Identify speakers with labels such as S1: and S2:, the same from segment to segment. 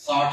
S1: 60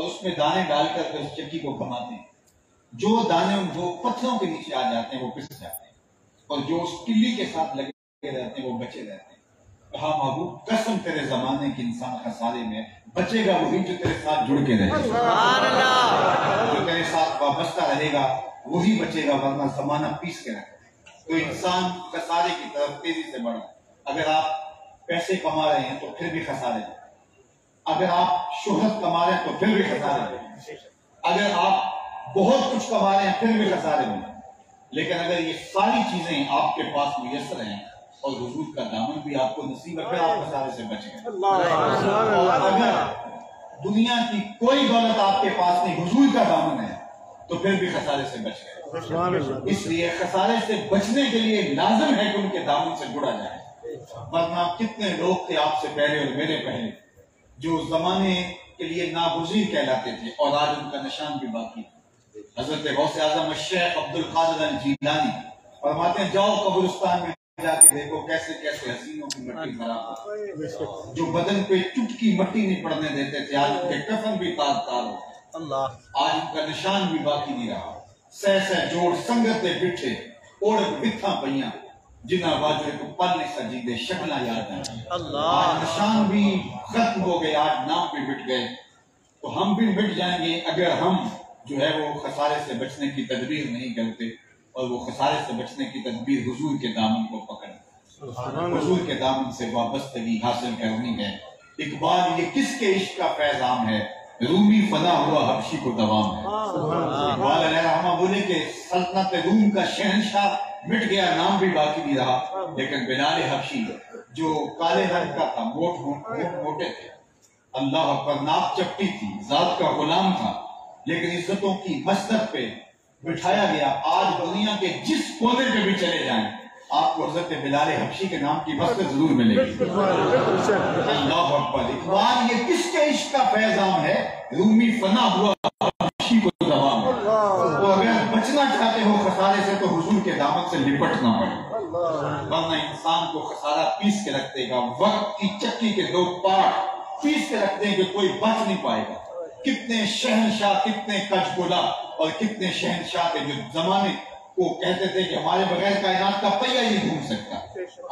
S1: اور اس میں دانے ڈال کر اس چکی کو گھماتے ہیں. جو دانے جو پتھروں کے نیچے آ جاتے ہیں وہ پس جاتے ہیں، اور جو اس کلی کے ساتھ لگے رہتے ہیں وہ بچے رہتے ہیں. کہا محبوب قسم تیرے زمانے کے انسان خسارے میں، بچے گا وہی جو تیرے ساتھ جڑ کے رہے گا، جو تیرے ساتھ وابستہ رہے گا وہی بچے گا، ورنہ زمانہ پیس کے رکھے. تو انسان خسارے کی طرف تیزی سے بڑھا. اگر آپ پیسے کما رہے ہیں تو پھر بھی خسارے ہیں، اگر آپ شہرت کما رہے ہیں تو پھر بھی خسارے ہیں، اگر آپ بہت کچھ کما رہے ہیں پھر بھی خسارے ہیں. لیکن اگر یہ ساری چیزیں آپ کے پاس میسر ہیں اور حضور کا دامن بھی آپ کو نصیب ہے، پھر آپ خسارے سے بچ گئے. اور اگر دنیا کی کوئی دولت آپ کے پاس نہیں، حضور کا دامن ہے، تو پھر بھی خسارے سے بچ گئے. اس لیے خسارے سے بچنے کے لیے لازم ہے کہ ان کے دامن سے جڑا جائے. ورنہ کتنے لوگ تھے آپ سے پہلے اور میرے پہلے جو زمانے کے لیے ناگزیر کہلاتے تھے اور آج ان کا نشان بھی باقی ہے. حضرت غوث اعظم الشیخ عبد القادر الجیلانی فرماتے ہیں جاؤ قبرستان میں جا کے دیکھو کیسے کیسے حسینوں کی مٹی خراب ہے، جو بدن پہ چٹکی مٹی نہیں پڑنے دیتے تھے، آج ان کے کفن بھی تار تار ہو، آج ان کا نشان بھی باقی نہیں رہا. سہ سہ جوڑ سنگتے بٹھے اوڑ بتھا پئیاں جنہ واجے کو پلنے سجیدے شکلہ یاد ہیں. آج نشان بھی ختم ہو گئے، آج نام بھی مٹ گئے. تو ہم بھی مٹ جائیں گے اگر ہم جو ہے وہ خسارے سے بچنے کی تدبیر نہیں کرتے، اور وہ خسارے سے بچنے کی تدبیر حضور کے دامن کو پکڑ، حضور کے دامن سے وابستگی حاصل کرنی ہے. اقبال یہ کس کے عشق کا پیغام ہے، رومی فنا ہوا حبشی کو دوام ہے. اقبال علیہ رحمہ بولے کہ سلطنت روم کا شہنشاہ مٹ گیا، نام بھی باقی نہیں رہا، لیکن بلال حبشی جو کالے رنگ کا تھا، موٹے تھے، اللہ پر ناک چپٹی تھی، ذات کا غلام تھا، لیکن عزتوں کی مسند پہ بٹھایا گیا. آج دنیا کے جس کونے پہ بھی چلے جائیں آپ کو حضرت بلال حبشی کے نام کی مسند ضرور ملے گی. اللہ اکبر. اقبال یہ کس کے عشق کا پیغام ہے، رومی فنا ہوا حبشی کو دوام ہے. تو اگر بچنا چاہتے ہو خسارے سے تو حضور کے دامن سے لپٹنا پڑے، ورنہ انسان کو خسارہ پیس کے رکھ دے گا. وقت کی چکی کے دو پارٹ پیس کے رکھ دیں کہ کوئی بچ نہیں پائے گا. کتنے شہنشاہ، کتنے کچھ گلا اور کتنے شہنشاہ تھے جو زمانے کو کہتے تھے کہ ہمارے بغیر کائنات کا پہیہ ہی نہیں گھوم سکتا.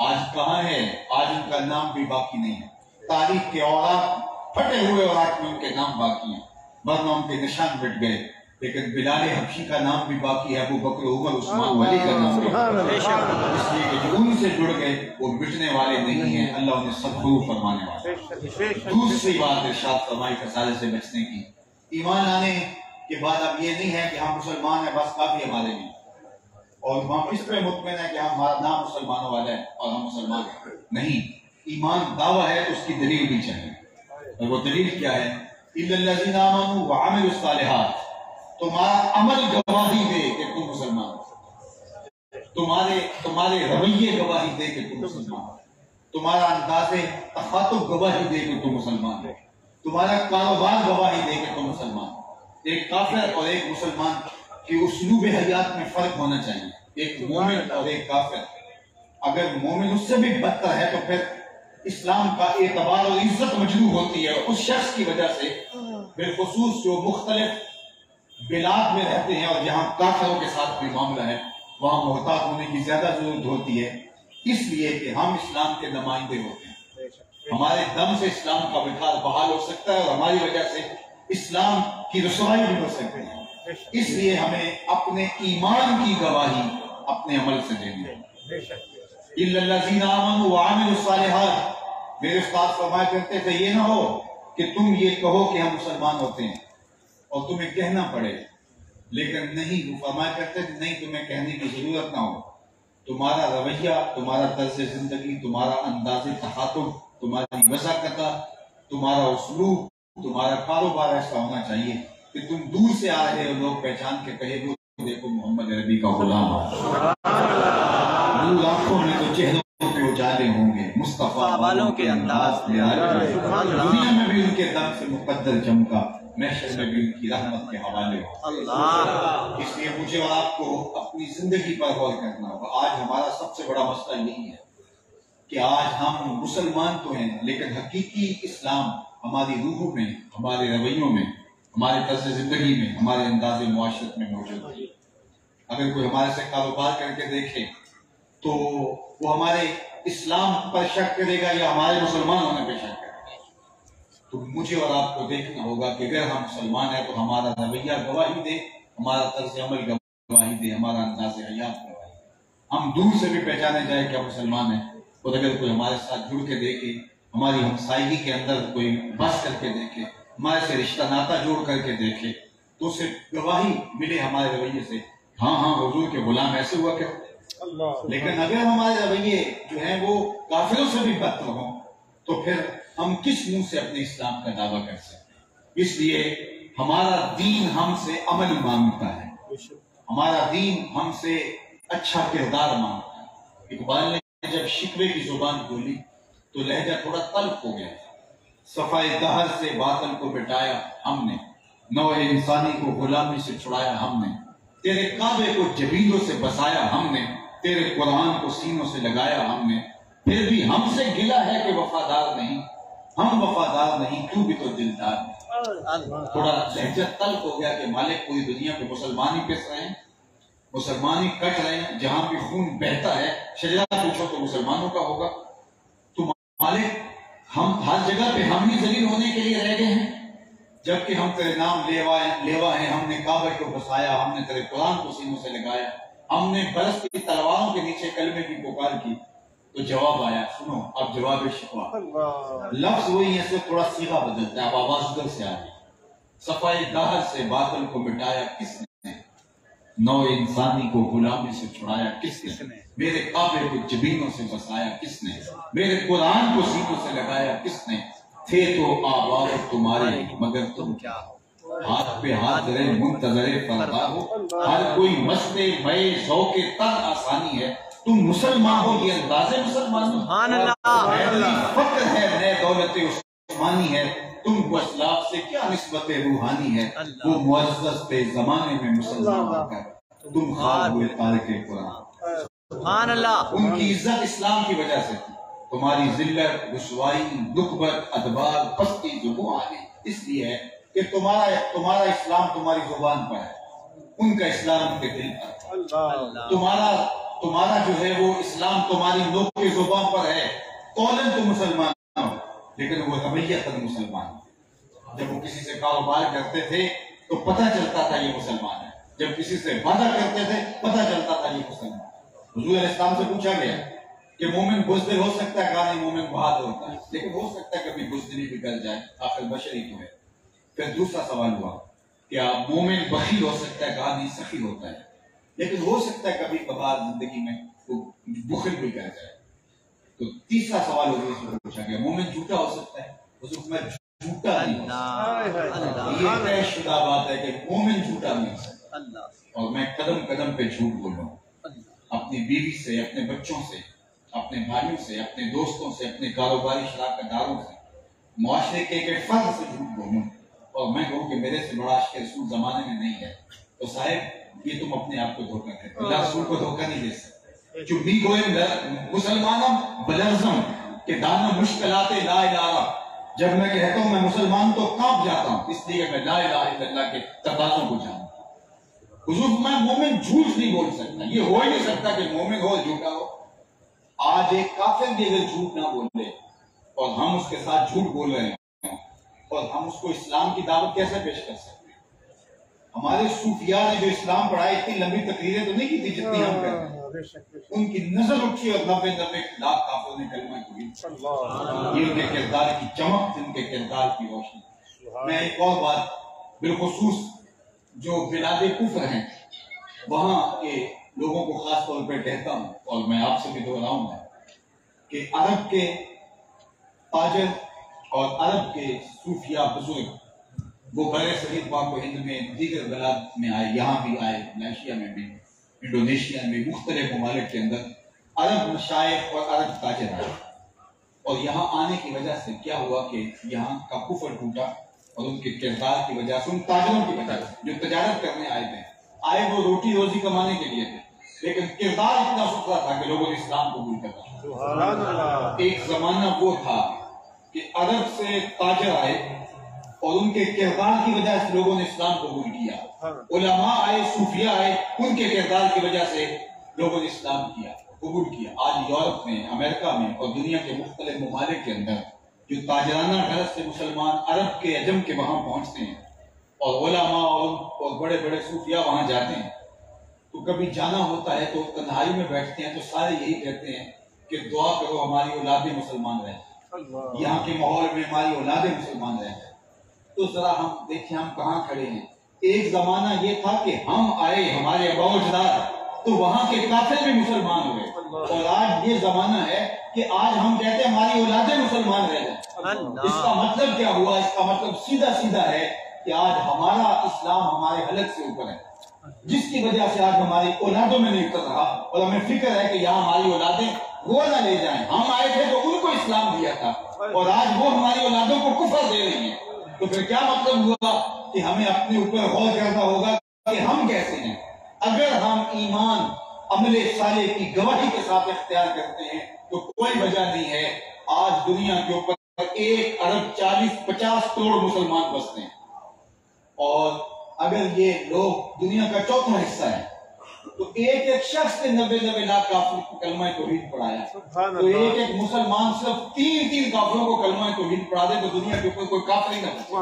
S1: آج کہاں ہے؟ آج ان کا نام بھی باقی نہیں ہے. تاریخ کے اوراق پھٹے ہوئے اوراق میں ان کے نام باقی ہیں، ورنہ ان کے نشان مٹ گئے. لیکن بلال حبشی کا نام بھی باقی ہے، ابو بکر، عمر، عثمان، علی کا نام بھی باقی ہے. اس لیے کہ جو ان سے جڑ گئے وہ مٹنے والے نہیں ہیں، اللہ انہیں سبقرو فرمانے والے. دوسری بات ارشاد فرمائی خسارے سے بچنے کی، ایمان لانے کے بعد اب یہ نہیں ہے کہ ہم مسلمان ہیں بس کافی ہمارے لیے، اور ہم اس پہ مطمئن ہیں کہ ہمارا نام مسلمانوں والا ہے اور ہم مسلمان ہیں. نہیں، ایمان دعویٰ ہے تو اس کی دلیل بھی چاہیے. اور وہ دلیل کیا ہے؟ اِلَّا الَّذِينَ آمَنُوا وَعَمِلُوا الصَّالِحَاتِ. تمہارا عمل گواہی دے کہ تم مسلمان ہو، تمہارے رویے گواہی دے کہ تم مسلمان ہو، تمہارا انداز تخاطب گواہی دے کہ تم مسلمان ہو، تمہارا کاروبار گواہی دے کہ تم مسلمان ہو. ایک کافر اور ایک مسلمان کی اسلوب حیات میں فرق ہونا چاہیے. ایک مومن اور ایک کافر، اگر مومن اس سے بھی بدتر ہے تو پھر اسلام کا اعتبار اور عزت مجروح ہوتی ہے. اس شخص کی وجہ سے بالخصوص جو مختلف بلاد میں رہتے ہیں اور جہاں کافروں کے ساتھ بھی معاملہ ہے وہاں محتاط ہونے کی زیادہ ضرورت ہوتی ہے، اس لیے کہ ہم اسلام کے نمائندے ہوتے ہیں. ہمارے دم سے اسلام کا وقار بحال ہو سکتا ہے اور ہماری وجہ سے اسلام کی رسوائی بھی ہو سکتی ہے. اس لیے ہمیں اپنے ایمان کی گواہی اپنے عمل سے دینی ہے. اِلَّا الَّذِينَ آمَنُوا وَعَمِلُوا الصَّالِحَاتِ. میرے استاد فرمایا کرتے تھے یہ نہ ہو کہ تم یہ کہو کہ ہم مسلمان ہوتے ہیں اور تمہیں کہنا پڑے، لیکن نہیں، وہ فرمایا کرتے تھے نہیں، تمہیں کہنے کی ضرورت نہ ہو. تمہارا رویہ، تمہارا طرز زندگی، تمہارا انداز تخاطب، تمہاری وضاحت، تمہارا اسلوب، تمہارا کاروبار ایسا ہونا چاہیے کہ تم دور سے آ رہے ہو لوگ پہچان کے کہے وہ دیکھو محمد عربی کا غلام. نور آنکھوں میں تو چہروں پہ اجالے ہوں گے، مصطفیٰ والوں کے انداز میں آئے. دنیا میں بھی ان کے دم سے مقدر چمکا، محشر میں بھی ان کی رحمت کے حوالے ہو. اس لیے مجھے اور آپ کو اپنی زندگی پر غور کرنا ہوگا. آج ہمارا سب سے بڑا مسئلہ یہی ہے کہ آج ہم مسلمان تو ہیں لیکن حقیقی اسلام ہماری روحوں میں، ہمارے رویوں میں، ہمارے طرز زندگی میں، ہمارے انداز معاشرت میں موجود ہے۔ اگر کوئی ہمارے سے کاروبار کر کے دیکھے تو وہ ہمارے اسلام پر شک کرے گا یا ہمارے مسلمان ہونے پہ شک کرے گا۔ تو مجھے اور آپ کو دیکھنا ہوگا کہ اگر ہم مسلمان ہیں تو ہمارا رویہ گواہی دے، ہمارا طرز عمل گواہی دے، ہمارا انداز حیات گواہی دے۔ ہم دور سے بھی پہچانے جائے کہ ہم مسلمان ہیں، اور اگر کوئی ہمارے ساتھ جڑ کے دیکھے، ہماری ہمسائیگی کے اندر کوئی بس کر کے دیکھے، ہمارے سے رشتہ ناتا جوڑ کر کے دیکھے، تو اسے گواہی ملے ہمارے رویے سے، ہاں ہاں حضور کے غلام ایسے ہوا کرتے۔ لیکن اگر ہمارے رویے جو ہیں وہ کافروں سے بھی بدتر ہوں تو پھر ہم کس منہ سے اپنے اسلام کا دعویٰ کر سکتے ہیں؟ اس لیے ہمارا دین ہم سے عمل مانگتا ہے، ہمارا دین ہم سے اچھا کردار مانگتا ہے۔ اقبال نے جب شکوے کی زبان کھولی تو لہجہ تھوڑا تلخ ہو گیا۔ صفائے دہر سے باطل کو مٹایا ہم نے، نوع انسانی کو غلامی سے چھڑایا ہم نے، تیرے کعبے کو جبینوں سے بسایا ہم نے، تیرے قرآن کو سینوں سے لگایا ہم نے، پھر بھی ہم سے گلا ہے کہ وفادار نہیں، ہم وفادار نہیں، تو بھی تو دلدار نہیں۔ تھوڑا لہجہ تلخ ہو گیا کہ مالک پوری دنیا پہ مسلمان ہی پس رہے ہیں، مسلمان ہی کٹ رہے ہیں، جہاں بھی خون بہتا ہے شجرہ پوچھو تو مسلمانوں کا ہوگا۔ تو مالک ہم ہر جگہ پہ ہم ہی ذلیل ہونے کے لیے رہ گئے ہیں، جبکہ ہم تیرے نام لیوا ہیں، ہم نے کعبہ کو بسایا، ہم نے تیرے قرآن کو سینوں سے لگایا، ہم نے برستی تلواروں کے نیچے کلمے کی پکار کی۔ تو جواب آیا، سنو اب جواب شکوہ، لفظ وہی ہے، صرف تھوڑا صیغہ بدلتا ہے، اب آواز ادھر سے آ رہی ہے۔ صفائے دہر سے باطل کو مٹایا کس نے، نوع انسانی کو غلامی سے چھڑایا کس نے، میرے کعبے کو جبینوں سے بسایا کس نے، میرے قرآن کو سینوں سے لگایا کس نے، تھے تو آباد تمہارے مگر تم کیا ہو، ہاتھ پہ ہاتھ رہے منتظر فردا ہو، ہر کوئی مستے بے ذوق تن آسانی ہے، تم مسلمان ہو یہ انداز مسلمانی، فخر ہے نئے دولت عثمانی ہے، تم کو اسلاف سے کیا نسبت روحانی ہے، وہ معزز پہ زمانے میں مسلمان ہو کر تم خواب ہوئے تارک قرآن۔ سبحان اللہ۔ ان کی عزت اسلام کی وجہ سے تھی، تمہاری ذلت رسوائی نکبت ادبار پستی جو آ گئی اس لیے ہے کہ تمہارا اسلام تمہاری زبان پر ہے، ان کا اسلام ان کے دل پر۔ تمہارا جو ہے وہ اسلام تمہاری نوک کی زبان پر ہے، قولاً تو مسلمان ہو لیکن وہ رویتاً مسلمان ہو۔ جب وہ کسی سے کاروبار کرتے تھے تو پتہ چلتا تھا یہ مسلمان ہے، جب کسی سے وعدہ کرتے تھے پتہ چلتا تھا یہ مسلمان ہے۔ حضور علیہ السلام سے پوچھا گیا کہ مومن بزدل ہو سکتا ہے؟ کہا نہیں، مومن بہادر ہوتا ہے، لیکن ہو سکتا ہے کبھی بزدلی بھی کر جائے، آخر بشری تو ہے۔ پھر دوسرا سوال ہوا کیا مومن بخیل ہو سکتا ہے؟ کہا نہیں، سخی ہوتا ہے، لیکن ہو سکتا ہے کبھی کبھار زندگی میں وہ بخل بھی کر جائے۔ تو تیسرا سوال حضور سے پوچھا گیا مومن جھوٹا ہو سکتا ہے؟ حضور میں جھوٹا نہیں ہو سکتا، یہ طے شدہ بات ہے کہ مومن جھوٹا نہیں ہو سکتا، اور میں قدم قدم پہ جھوٹ بولوں، اپنی بیوی سے، اپنے بچوں سے، اپنے بھائیوں سے، اپنے دوستوں سے، اپنے کاروباری شراکت داروں سے، معاشرے کے ایک فرد سے جھوٹ بولوں، اور میں کہوں کہ میرے سے بڑا عاشق رسول زمانے میں نہیں ہے، تو صاحب یہ تم اپنے آپ کو دھوکہ دیتے ہو، اللہ رسول کو دھوکہ نہیں دے سکتے۔ چبی گوئے مسلمانم بلرزم کہ دانا مشکلات لا الہ، جب میں کہتا ہوں میں مسلمان تو کانپ جاتا ہوں، اس لیے میں لا الہ الا اللہ کے تقاضوں کو جانتا ہوں۔ حضور میں مومن جھوٹ نہیں بول سکتا، یہ ہو ہی نہیں سکتا کہ مومن ہو جھوٹا ہو۔ آج ایک کافر بھی اگر جھوٹ نہ بولے اور ہم اس کے ساتھ جھوٹ بول رہے ہیں اور ہم اس کو اسلام کی دعوت کیسے پیش کر سکتے ہیں؟ ہمارے صوفیاء نے جو اسلام پڑھائی اتنی لمبی تقریریں تو نہیں کی تھی جتنی ہم کرتے ہیں، ان کی نظر اٹھی اور 90 لاکھ کافروں نے کلمہ پڑھی۔ یہ ان کے کردار کی چمک تھی، ان کے کردار کی روشنی۔ میں ایک اور بات بالخصوص جو بلاد کفر ہیں وہاں کے لوگوں کو خاص طور پہ کہتا ہوں، اور میں آپ سے بھی دہراؤں گا کہ عرب کے تاجر اور عرب کے صوفیاء بزرگ وہ برے صغیر پاک و ہند میں دیگر بلاد میں آئے، یہاں بھی آئے، ملیشیا میں بھی، انڈونیشیا میں، مختلف ممالک کے اندر عرب مشائخ اور عرب تاجر آئے، اور یہاں آنے کی وجہ سے کیا ہوا کہ یہاں کا کفر ٹوٹا، اور ان کے کردار کی وجہ سے، ان تاجروں کی وجہ سے جو تجارت کرنے آئے وہ روٹی روزی کمانے کے لیے تھے، لیکن کردار اتنا ستھرا تھا کہ لوگوں نے اسلام قبول کر لیا۔ ایک زمانہ وہ تھا کہ عرب سے تاجر آئے اور ان کے کردار کی وجہ سے لوگوں نے اسلام قبول کیا. علماء آئے، صوفیاء آئے، ان کے کردار کی وجہ سے لوگوں نے اسلام قبول کیا. آج یورپ میں، امریکہ میں اور دنیا کے مختلف ممالک کے اندر جو تاجرانہ غرض سے مسلمان عرب کے عجم کے وہاں پہنچتے ہیں اور علماء اور بڑے بڑے صوفیاء وہاں جاتے ہیں، تو کبھی جانا ہوتا ہے تو تنہائی میں بیٹھتے ہیں تو سارے یہی کہتے ہیں کہ دعا کرو ہماری اولادیں مسلمان رہ جائیں، یہاں کے ماحول میں ہماری اولادیں مسلمان رہ جائیں. تو ذرا ہم دیکھیں ہم کہاں کھڑے ہیں. ایک زمانہ یہ تھا کہ ہم آئے، ہمارے ابا اجداد، تو وہاں کے کافر بھی مسلمان ہوئے، اور آج یہ زمانہ ہے کہ آج ہم کہتے ہیں ہماری اولادیں مسلمان رہ جائیں. اس کا مطلب کیا ہوا؟ اس کا مطلب سیدھا سیدھا ہے کہ آج ہمارا اسلام ہمارے حلق سے اوپر ہے، جس کی وجہ سے آج ہماری اولادوں میں نہیں اتر رہا، اور ہمیں فکر ہے کہ یہاں ہماری اولادیں وہ نہ لے جائیں. ہم آئے تھے تو ان کو اسلام دیا تھا اور آج وہ ہماری اولادوں کو کفر دے رہی ہیں. تو پھر کیا مطلب ہوا کہ ہمیں اپنے اوپر غور کرنا ہوگا کہ ہم کیسے ہیں. اگر ہم ایمان عمل صالح کی گواہی کے ساتھ اختیار کرتے ہیں تو کوئی وجہ نہیں ہے. آج دنیا کے اوپر 1 ارب 40-50 کروڑ مسلمان بستے ہیں، اور اگر یہ لوگ دنیا کا 4واں حصہ ہے تو ایک شخص نے 90 لاکھ کافروں کو کلمہ توحید پڑھایا، تو ایک مسلمان صرف 3 کافروں کو کلمہ توحید پڑھا دے تو دنیا کے اوپر کوئی کافر ہی نہ بچے.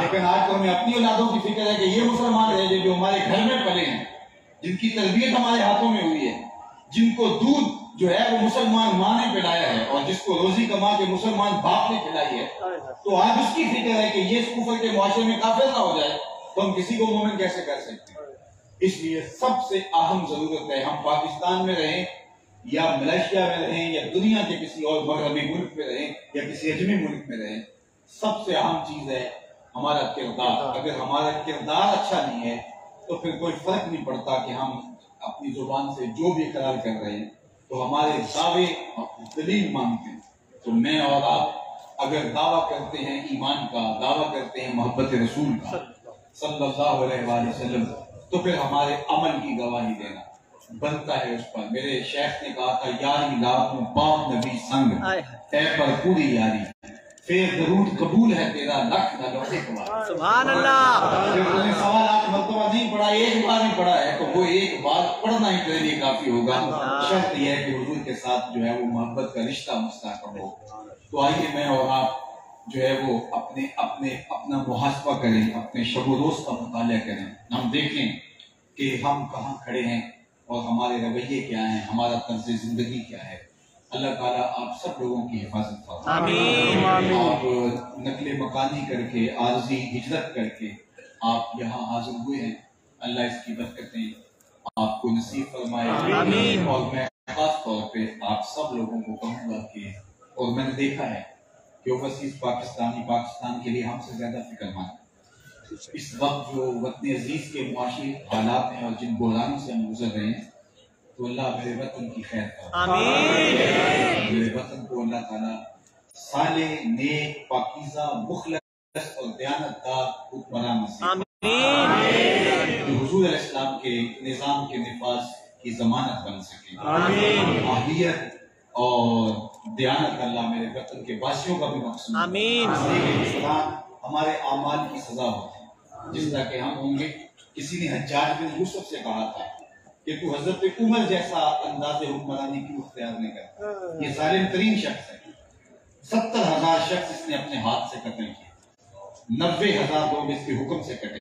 S1: لیکن آج تو ہمیں اپنی اولادوں کی فکر ہے کہ یہ مسلمان رہ جائے جو ہمارے گھر میں پلے ہیں، جن کی تربیت ہمارے ہاتھوں میں ہوئی ہے، جن کو دودھ جو ہے وہ مسلمان ماں نے پلایا ہے، اور جس کو روزی کما کے مسلمان باپ نے کھلائی ہے. تو آج اس کی فکر ہے کہ یہ کفر کے معاشرے میں کافر نہ ہو جائے تو ہم کسی کو مومن کیسے کر سکتے ہیں. اس لیے سب سے اہم ضرورت ہے، ہم پاکستان میں رہیں یا ملیشیا میں رہیں یا دنیا کے کسی اور مغربی ملک میں رہیں یا کسی اجمی ملک میں رہیں، سب سے اہم چیز ہے ہمارا کردار. اگر ہمارا کردار اچھا نہیں ہے تو پھر کوئی فرق نہیں پڑتا کہ ہم اپنی زبان سے جو بھی اقرار کر رہے ہیں تو ہمارے دعوے دلیل مانگتے ہیں. تو میں اور آپ اگر دعویٰ کرتے ہیں ایمان کا، دعویٰ کرتے ہیں محبت رسول کا صلی اللہ علیہ وآلہ وسلم، تو پھر ہمارے عمل کی گواہی دینا بنتا ہے اس پر. میرے شیخ نے کہا تھا یاری لاکھوں پاک نبی سنگ اے پر پوری یاری، پھر درود قبول ہے تیرا لکھ نہ لوٹے کمار. سبحان اللہ. جب تم نے 1.25 مرتبہ نہیں پڑھا، ایک بار ہی پڑھا ہے، تو وہ ایک بار پڑھنا ہی تیرے لیے کافی ہوگا. شرط یہ ہے کہ حضور کے ساتھ جو ہے وہ محبت کا رشتہ مستحکم ہو. تو آئیے میں اور آپ جو ہے وہ اپنا محاسبہ کریں، اپنے شب و روز کا مطالعہ کریں. ہم دیکھیں کہ ہم کہاں کھڑے ہیں اور ہمارے رویے کیا ہیں، ہمارا طرز زندگی کیا ہے. اللہ تعالیٰ آپ سب لوگوں کی حفاظت فرمائے. آپ نقل مکانی کر کے، عارضی ہجرت کر کے آپ یہاں حاضر ہوئے ہیں، اللہ اس کی برکتیں آپ کو نصیب فرمائے. اور میں خاص طور پہ آپ سب لوگوں کو کہوں گا کہ، اور میں نے دیکھا ہے کہ اوورسیز پاکستان کے لیے ہم سے زیادہ فکر مند اس وقت جو وطن عزیز کے معاشی حالات ہیں اور جن بحرانوں سے ہم گزر رہے ہیں، تو اللہ میرے وطن کی خیر کرے. میرے وطن کو اللہ تعالیٰ صالح، نیک، پاکیزہ، مخلص اور دیانتدار حکمران نصیب جو حضور علیہ السلام کے نظام کے نفاذ کی ضمانت بن سکے. اہلیت اور دیانت اللہ میرے وطن کے واسیوں کا بھی مقصود ہے. ہمارے اعمال کی سزا ہوتی ہے. جس طرح کہ ہم ہوں گے، کسی نے حجاج بن یوسف سے کہا تھا کہ تو حضرت عمر جیسا انداز حکمرانی کیوں اختیار نہیں کرتا؟ یہ ظالم ترین شخص ہے. 70,000 شخص اس نے اپنے ہاتھ سے قتل کیے، 90,000 لوگ اس کے حکم سے کٹے.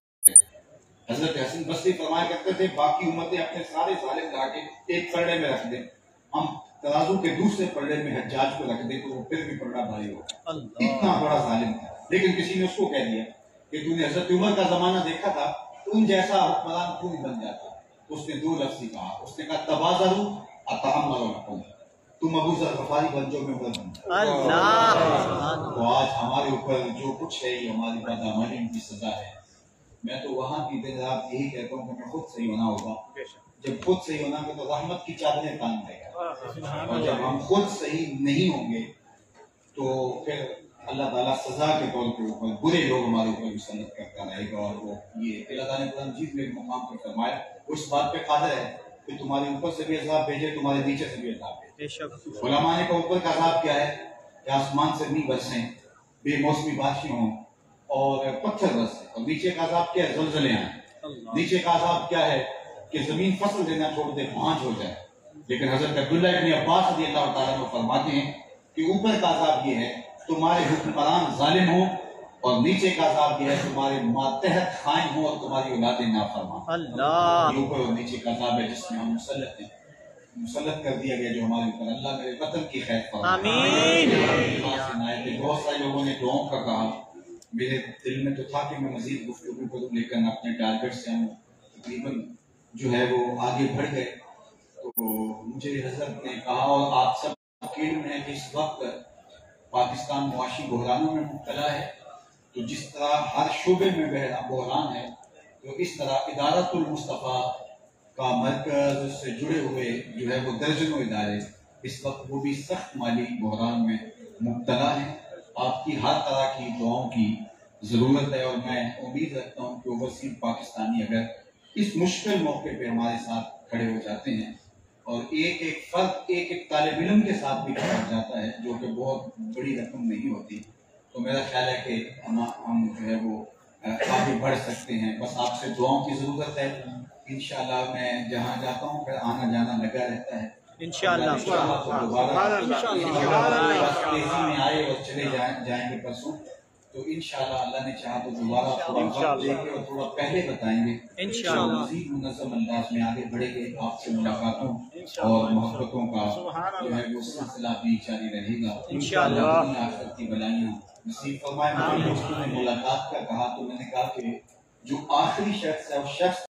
S1: حضرت حسن بصری فرمایا کرتے تھے باقی امتیں اپنے سارے ظالم لا کے ایک پلڑے میں رکھ دیں، ہم ترازو کے دوسرے پلڑے میں حجاج کو رکھ دیں تو وہ پھر بھی پلڑا بھاری ہوگا. اتنا بڑا ظالم تھا. لیکن کسی نے اس کو کہہ دیا کہ تو نے حضرت عمر کا زمانہ دیکھا تھا، ان جیسا حکمران کیوں نہیں بن جاتا؟ اس نے 2 لفظ ہی کہا. اس نے کہا تبازرو اتحمل الحکم، تم ابو ذر غفاری بن جو میں عمر بن جاؤ. تو آج ہمارے اوپر جو کچھ ہے یہ ہماری بدعملی کی سزا ہے. میں تو وہاں کی دن رات یہی کہتا ہوں کہ میں خود صحیح ہونا ہوگا. جب خود صحیح ہونا ہوگا تو رحمت کی چادریں تان دے گا، اور جب ہم خود صحیح نہیں ہوں گے تو پھر اللہ تعالیٰ سزا کے طور پہ اوپر برے لوگ ہمارے اوپر مسلط کرتا رہے گا. اور وہ یہ اللہ تعالیٰ نے قرآن مجید میں ایک مقام پر فرمایا وہ اس بات پہ قادر ہے کہ تمہارے اوپر سے بھی عذاب بھیجے، تمہارے نیچے سے بھی عذاب بھیجے. علماء نے کہا اوپر کا عذاب کیا ہے کہ آسمان سے نہیں برسیں، بے موسمی بارشوں اور پتھر برسے، اور نیچے کا عذاب کیا ہے؟ زلزلے آئیں. نیچے کا عذاب کیا ہے؟ کہ زمین فصل دینا چھوڑ دے، بھانج ہو جائے. لیکن حضرت عبداللہ ابن عباس رضی اللہ تعالیٰ عنہ فرماتے ہیں کہ اوپر کا عذاب یہ ہے تمہارے حکمران ظالم ہوں، اور نیچے کا عذاب یہ ہے تمہارے ماتحت خائن ہوں اور تمہاری اولادیں نافرمان. اللہ، یہ اوپر اور نیچے کا عذاب ہے جس میں ہم مسلط ہیں، مسلط کر دیا گیا جو ہمارے اوپر. اللہ میرے وطن کی خیر فرمائے. آمین. بہت سارے لوگوں نے دعاؤں کا کہا، میرے دل میں تو تھا کہ میں مزید گفتگو کروں، لیکن اپنے ٹارگٹ سے ہم تقریباً جو ہے وہ آگے بڑھ گئے. تو مجھے حضرت نے کہا اور آپ سب یقین میں ہے کہ اس وقت پاکستان معاشی بحرانوں میں مبتلا ہے. تو جس طرح ہر شعبے میں بحران ہے، تو اس طرح ادارت المصطفیٰ کا مرکز سے جڑے ہوئے جو ہے وہ درجنوں ادارے اس وقت وہ بھی سخت مالی بحران میں مبتلا ہیں. آپ کی ہر طرح کی دعاؤں کی ضرورت ہے، اور میں امید رکھتا ہوں کہ اوورسیز پاکستانی اگر اس مشکل موقع پہ ہمارے ساتھ کھڑے ہو جاتے ہیں، اور ایک ایک فرد ایک ایک طالب علم کے ساتھ بھی کھڑا ہو جاتا ہے جو کہ بہت بڑی رقم نہیں ہوتی، تو میرا خیال ہے کہ ہم جو ہے وہ آگے بڑھ سکتے ہیں. بس آپ سے دعاؤں کی ضرورت ہے. انشاءاللہ میں جہاں جاتا ہوں پھر آنا جانا لگا رہتا ہے. انشاءاللہ دوبارہ تیزی میں آئے اور چلے جائیں گے پرسوں، تو انشاءاللہ اللہ نے چاہا تو دوبارہ تھوڑا وقت دیں گے اور تھوڑا پہلے بتائیں گے. انشاءاللہ مزید منظم انداز میں آگے بڑھے گے. آپ سے ملاقاتوں اور محبتوں کا جو ہے وہ سلسلہ بھی جاری رہے گا. انشاءاللہ آخرت کی بلائیاں نصیب فرمائے. مجھے دوستوں نے ملاقات کا کہا تو میں نے کہا کہ جو آخری شخص ہے وہ شخص